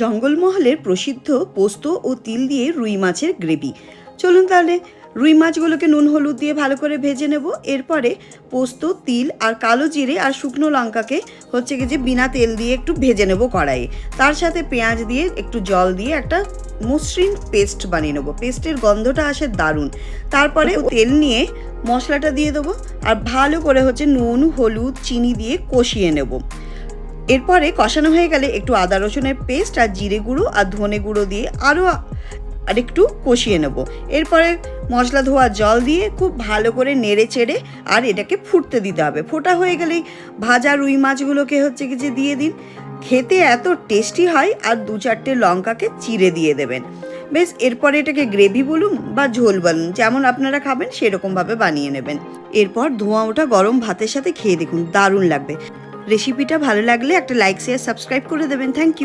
জঙ্গলমহলের প্রসিদ্ধ পোস্ত ও তিল দিয়ে রুই মাছের গ্রেভি। চলুন তাহলে রুই মাছগুলোকে নুন হলুদ দিয়ে ভালো করে ভেজে নেব। এরপরে পোস্ত, তিল আর কালো জিরে আর শুকনো লঙ্কাকে যে বিনা তেল দিয়ে একটু ভেজে নেব কড়াইয়ে। তার সাথে পেঁয়াজ দিয়ে একটু জল দিয়ে একটা মসৃণ পেস্ট বানিয়ে নেবো। পেস্টের গন্ধটা আসে দারুণ। তারপরে তেল নিয়ে মশলাটা দিয়ে দেবো আর ভালো করে নুন হলুদ চিনি দিয়ে কষিয়ে নেব। এরপরে কষানো হয়ে গেলে একটু আদা রসুনের পেস্ট আর জিরে গুঁড়ো আর ধনে গুঁড়ো দিয়ে আরেকটু কষিয়ে নেব। এরপরে মশলা ধোয়া জল দিয়ে খুব ভালো করে নেড়ে চেড়ে আর এটাকে ফুটতে দিতে হবে। ফোটা হয়ে গেলেই ভাজা রুই মাছগুলোকে দিয়ে দিন। খেতে এত টেস্টি হয়। আর 2-4টে লঙ্কাকে চিড়ে দিয়ে দেবেন। বেশ, এরপরে এটাকে গ্রেভি বলুন বা ঝোল বলুন, যেমন আপনারা খাবেন সেরকমভাবে বানিয়ে নেবেন। এরপর ধোঁয়া ওঠা গরম ভাতের সাথে খেয়ে দেখুন, দারুণ লাগবে। রেসিপিটা ভালো লাগলে একটা লাইক শেয়ার সাবস্ক্রাইব করে দেবেন। Thank you.